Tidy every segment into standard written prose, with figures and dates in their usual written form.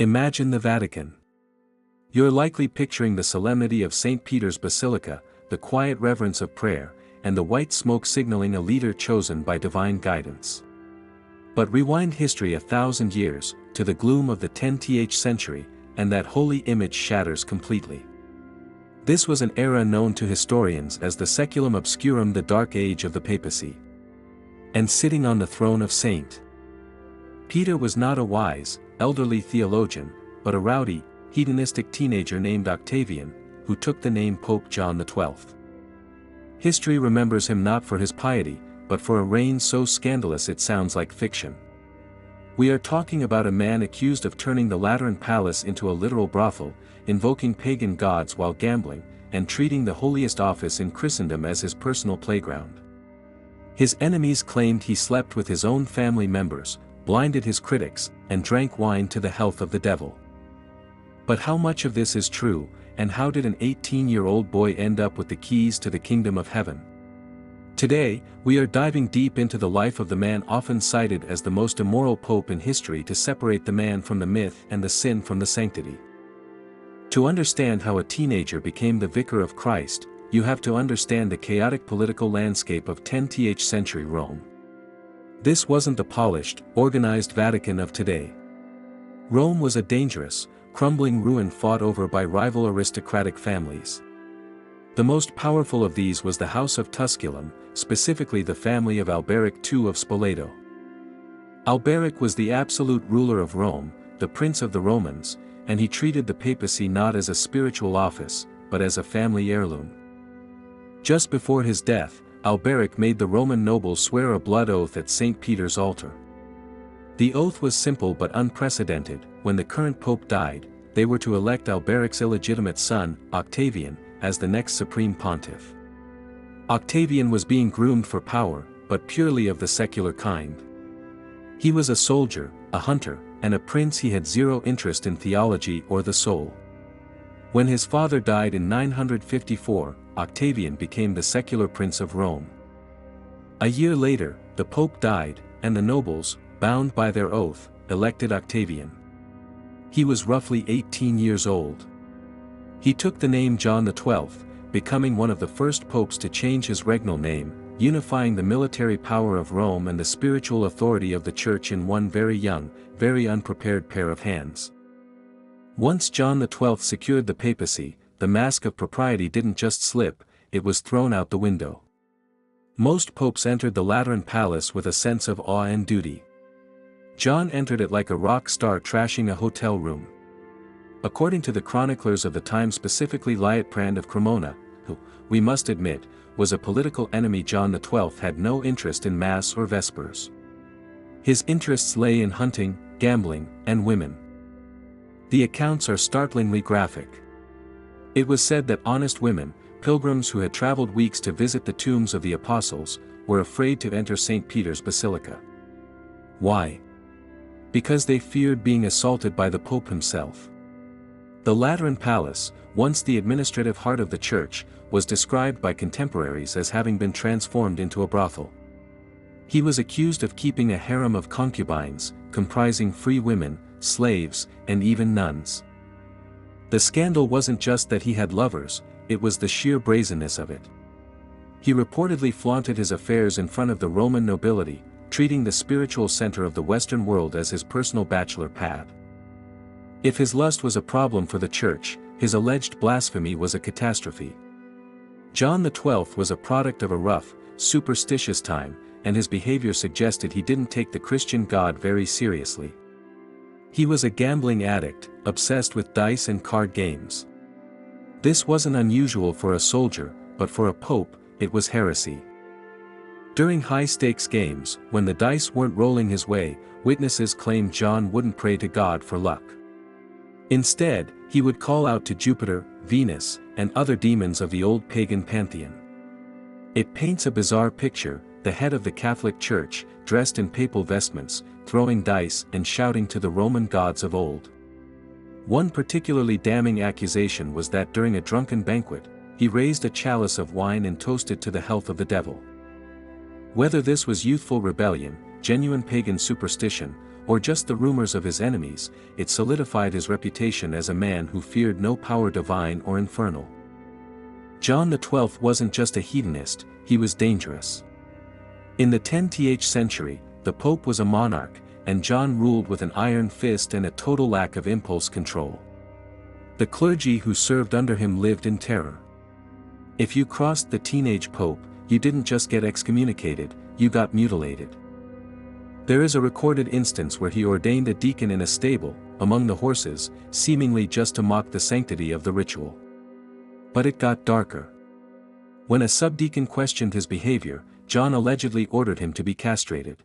Imagine the Vatican. You're likely picturing the solemnity of St. Peter's Basilica, the quiet reverence of prayer, and the white smoke signaling a leader chosen by divine guidance. But rewind history 1,000 years, to the gloom of the 10th century, and that holy image shatters completely. This was an era known to historians as the Saeculum Obscurum, the Dark Age of the papacy. And sitting on the throne of St. Peter was not a wise, elderly theologian, but a rowdy, hedonistic teenager named Octavian, who took the name Pope John XII. History remembers him not for his piety, but for a reign so scandalous it sounds like fiction. We are talking about a man accused of turning the Lateran Palace into a literal brothel, invoking pagan gods while gambling, and treating the holiest office in Christendom as his personal playground. His enemies claimed he slept with his own family members, blinded his critics, and drank wine to the health of the devil. But how much of this is true, and how did an 18-year-old boy end up with the keys to the kingdom of heaven? Today, we are diving deep into the life of the man often cited as the most immoral pope in history to separate the man from the myth and the sin from the sanctity. To understand how a teenager became the vicar of Christ, you have to understand the chaotic political landscape of 10th century Rome. This wasn't the polished, organized Vatican of today. Rome was a dangerous, crumbling ruin fought over by rival aristocratic families. The most powerful of these was the House of Tusculum, specifically the family of Alberic II of Spoleto. Alberic was the absolute ruler of Rome, the prince of the Romans, and he treated the papacy not as a spiritual office, but as a family heirloom. Just before his death, Alberic made the Roman nobles swear a blood oath at St. Peter's altar. The oath was simple but unprecedented. When the current pope died, they were to elect Alberic's illegitimate son, Octavian, as the next supreme pontiff. Octavian was being groomed for power, but purely of the secular kind. He was a soldier, a hunter, and a prince. He had zero interest in theology or the soul. When his father died in 954, Octavian became the secular prince of Rome. A year later, the pope died, and the nobles, bound by their oath, elected Octavian. He was roughly 18 years old. He took the name John XII, becoming one of the first popes to change his regnal name, unifying the military power of Rome and the spiritual authority of the Church in one very young, very unprepared pair of hands. Once John XII secured the papacy, the mask of propriety didn't just slip, it was thrown out the window. Most popes entered the Lateran Palace with a sense of awe and duty. John entered it like a rock star trashing a hotel room. According to the chroniclers of the time, specifically Liutprand of Cremona, who, we must admit, was a political enemy, John XII had no interest in Mass or Vespers. His interests lay in hunting, gambling, and women. The accounts are startlingly graphic. It was said that honest women, pilgrims who had traveled weeks to visit the tombs of the apostles, were afraid to enter St. Peter's Basilica. Why? Because they feared being assaulted by the Pope himself. The Lateran Palace, once the administrative heart of the Church, was described by contemporaries as having been transformed into a brothel. He was accused of keeping a harem of concubines, comprising free women, slaves, and even nuns. The scandal wasn't just that he had lovers, it was the sheer brazenness of it. He reportedly flaunted his affairs in front of the Roman nobility, treating the spiritual center of the Western world as his personal bachelor pad. If his lust was a problem for the Church, his alleged blasphemy was a catastrophe. John XII was a product of a rough, superstitious time, and his behavior suggested he didn't take the Christian God very seriously. He was a gambling addict, obsessed with dice and card games. This wasn't unusual for a soldier, but for a pope, it was heresy. During high-stakes games, when the dice weren't rolling his way, witnesses claimed John wouldn't pray to God for luck. Instead, he would call out to Jupiter, Venus, and other demons of the old pagan pantheon. It paints a bizarre picture: the head of the Catholic Church, dressed in papal vestments, throwing dice and shouting to the Roman gods of old. One particularly damning accusation was that during a drunken banquet, he raised a chalice of wine and toasted to the health of the devil. Whether this was youthful rebellion, genuine pagan superstition, or just the rumors of his enemies, it solidified his reputation as a man who feared no power divine or infernal. John XII wasn't just a hedonist, he was dangerous. In the 10th century, the Pope was a monarch, and John ruled with an iron fist and a total lack of impulse control. The clergy who served under him lived in terror. If you crossed the teenage Pope, you didn't just get excommunicated, you got mutilated. There is a recorded instance where he ordained a deacon in a stable, among the horses, seemingly just to mock the sanctity of the ritual. But it got darker. When a subdeacon questioned his behavior, John allegedly ordered him to be castrated.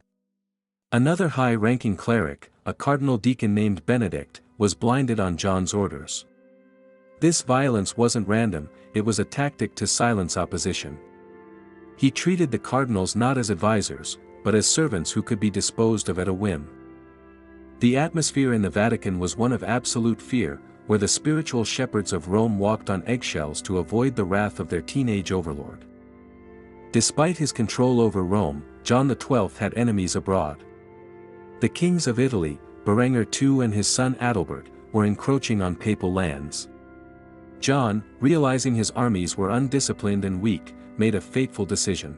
Another high-ranking cleric, a cardinal deacon named Benedict, was blinded on John's orders. This violence wasn't random, it was a tactic to silence opposition. He treated the cardinals not as advisors, but as servants who could be disposed of at a whim. The atmosphere in the Vatican was one of absolute fear, where the spiritual shepherds of Rome walked on eggshells to avoid the wrath of their teenage overlord. Despite his control over Rome, John XII had enemies abroad. The kings of Italy, Berenger II and his son Adalbert, were encroaching on papal lands. John, realizing his armies were undisciplined and weak, made a fateful decision.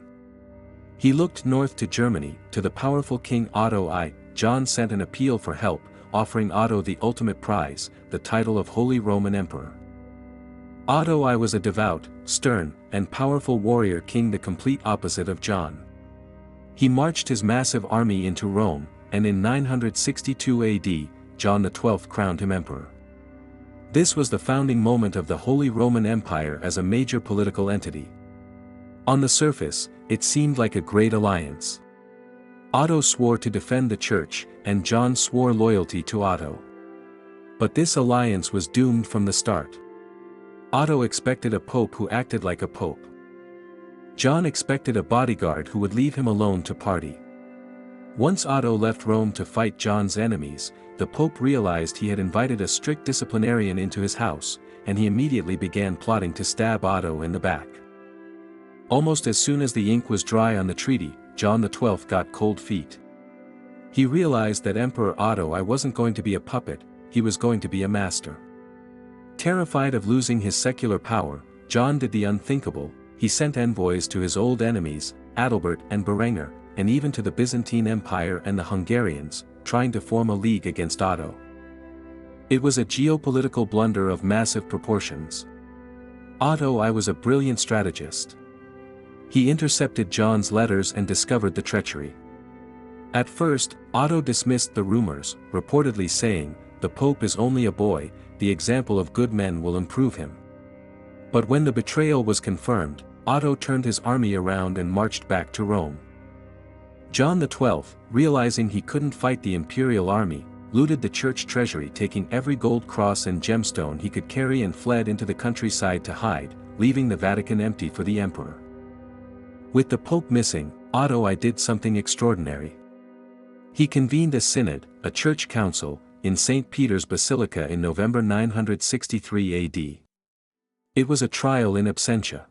He looked north to Germany, to the powerful King Otto I. John sent an appeal for help, offering Otto the ultimate prize, the title of Holy Roman Emperor. Otto I was a devout, stern, and powerful warrior king, the complete opposite of John. He marched his massive army into Rome, and in 962 AD, John XII crowned him emperor. This was the founding moment of the Holy Roman Empire as a major political entity. On the surface, it seemed like a great alliance. Otto swore to defend the church, and John swore loyalty to Otto. But this alliance was doomed from the start. Otto expected a pope who acted like a pope. John expected a bodyguard who would leave him alone to party. Once Otto left Rome to fight John's enemies, the Pope realized he had invited a strict disciplinarian into his house, and he immediately began plotting to stab Otto in the back. Almost as soon as the ink was dry on the treaty, John XII got cold feet. He realized that Emperor Otto I wasn't going to be a puppet, he was going to be a master. Terrified of losing his secular power, John did the unthinkable. He sent envoys to his old enemies, Adalbert and Berenger, and even to the Byzantine Empire and the Hungarians, trying to form a league against Otto. It was a geopolitical blunder of massive proportions. Otto I was a brilliant strategist. He intercepted John's letters and discovered the treachery. At first, Otto dismissed the rumors, reportedly saying, "The Pope is only a boy, the example of good men will improve him." But when the betrayal was confirmed, Otto turned his army around and marched back to Rome. John XII, realizing he couldn't fight the imperial army, looted the church treasury, taking every gold cross and gemstone he could carry, and fled into the countryside to hide, leaving the Vatican empty for the emperor. With the Pope missing, Otto I did something extraordinary. He convened a synod, a church council, in St. Peter's Basilica in November 963 AD. It was a trial in absentia.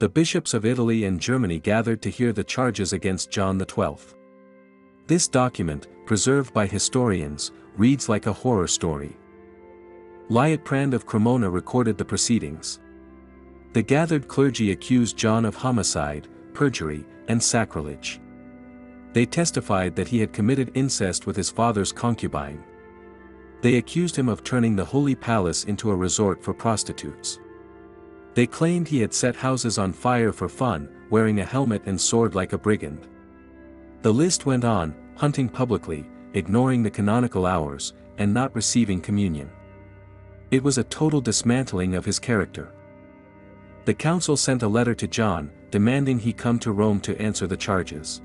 The bishops of Italy and Germany gathered to hear the charges against John XII. This document, preserved by historians, reads like a horror story. Liutprand of Cremona recorded the proceedings. The gathered clergy accused John of homicide, perjury, and sacrilege. They testified that he had committed incest with his father's concubine. They accused him of turning the Holy Palace into a resort for prostitutes. They claimed he had set houses on fire for fun, wearing a helmet and sword like a brigand. The list went on, hunting publicly, ignoring the canonical hours, and not receiving communion. It was a total dismantling of his character. The council sent a letter to John, demanding he come to Rome to answer the charges.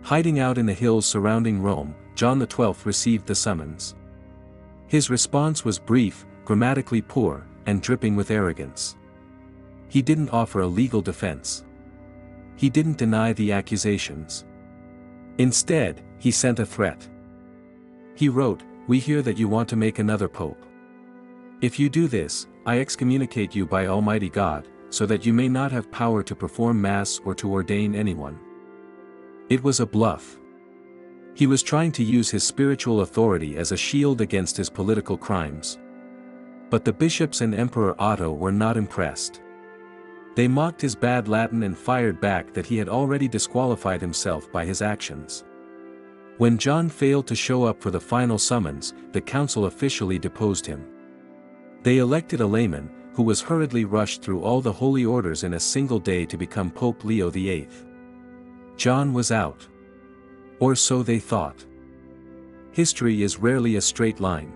Hiding out in the hills surrounding Rome, John XII received the summons. His response was brief, grammatically poor, and dripping with arrogance. He didn't offer a legal defense. He didn't deny the accusations. Instead, he sent a threat. He wrote, "We hear that you want to make another pope. If you do this, I excommunicate you by Almighty God, so that you may not have power to perform Mass or to ordain anyone." It was a bluff. He was trying to use his spiritual authority as a shield against his political crimes. But the bishops and Emperor Otto were not impressed. They mocked his bad Latin and fired back that he had already disqualified himself by his actions. When John failed to show up for the final summons, the council officially deposed him. They elected a layman, who was hurriedly rushed through all the holy orders in a single day to become Pope Leo VIII. John was out. Or so they thought. History is rarely a straight line.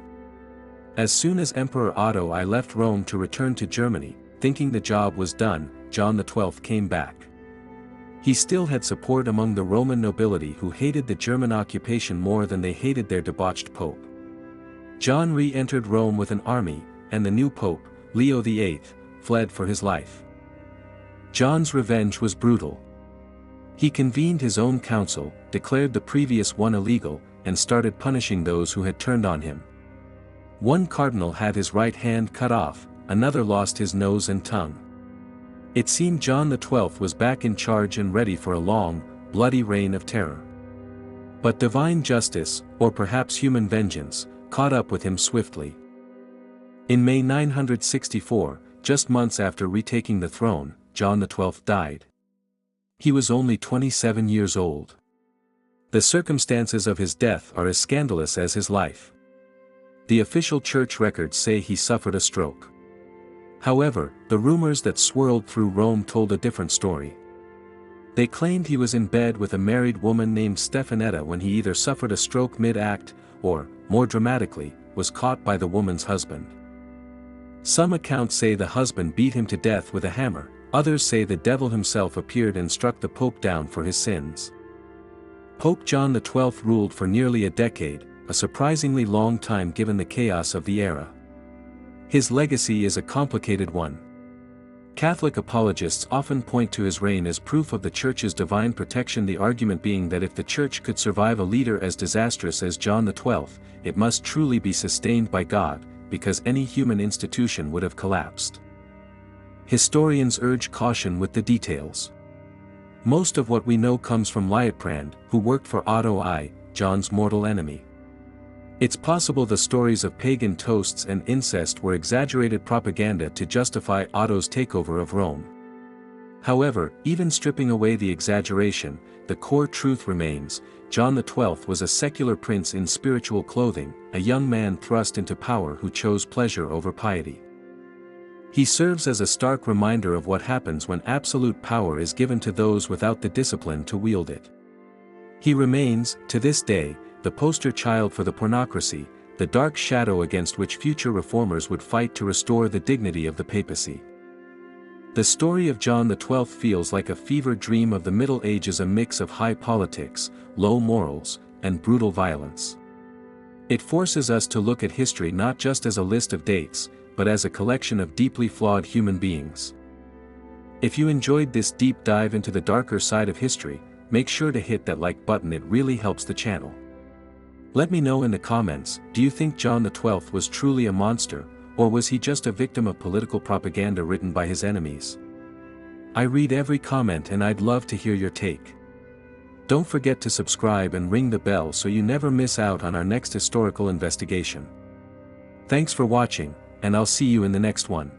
As soon as Emperor Otto I left Rome to return to Germany, thinking the job was done, John XII came back. He still had support among the Roman nobility who hated the German occupation more than they hated their debauched pope. John re-entered Rome with an army, and the new pope, Leo VIII, fled for his life. John's revenge was brutal. He convened his own council, declared the previous one illegal, and started punishing those who had turned on him. One cardinal had his right hand cut off, another lost his nose and tongue. It seemed John XII was back in charge and ready for a long, bloody reign of terror. But divine justice, or perhaps human vengeance, caught up with him swiftly. In May 964, just months after retaking the throne, John XII died. He was only 27 years old. The circumstances of his death are as scandalous as his life. The official church records say he suffered a stroke. However, the rumors that swirled through Rome told a different story. They claimed he was in bed with a married woman named Stefanetta when he either suffered a stroke mid-act, or, more dramatically, was caught by the woman's husband. Some accounts say the husband beat him to death with a hammer, others say the devil himself appeared and struck the Pope down for his sins. Pope John XII ruled for nearly a decade, a surprisingly long time given the chaos of the era. His legacy is a complicated one. Catholic apologists often point to his reign as proof of the Church's divine protection, the argument being that if the Church could survive a leader as disastrous as John XII, it must truly be sustained by God, because any human institution would have collapsed. Historians urge caution with the details. Most of what we know comes from Liutprand, who worked for Otto I, John's mortal enemy. It's possible the stories of pagan toasts and incest were exaggerated propaganda to justify Otto's takeover of Rome. However, even stripping away the exaggeration, the core truth remains: John XII was a secular prince in spiritual clothing, a young man thrust into power who chose pleasure over piety. He serves as a stark reminder of what happens when absolute power is given to those without the discipline to wield it. He remains, to this day, the poster child for the pornocracy, the dark shadow against which future reformers would fight to restore the dignity of the papacy. The story of John XII feels like a fever dream of the Middle Ages, a mix of high politics, low morals, and brutal violence. It forces us to look at history not just as a list of dates, but as a collection of deeply flawed human beings. If you enjoyed this deep dive into the darker side of history, make sure to hit that like button, it really helps the channel. Let me know in the comments, do you think John XII was truly a monster, or was he just a victim of political propaganda written by his enemies? I read every comment and I'd love to hear your take. Don't forget to subscribe and ring the bell so you never miss out on our next historical investigation. Thanks for watching, and I'll see you in the next one.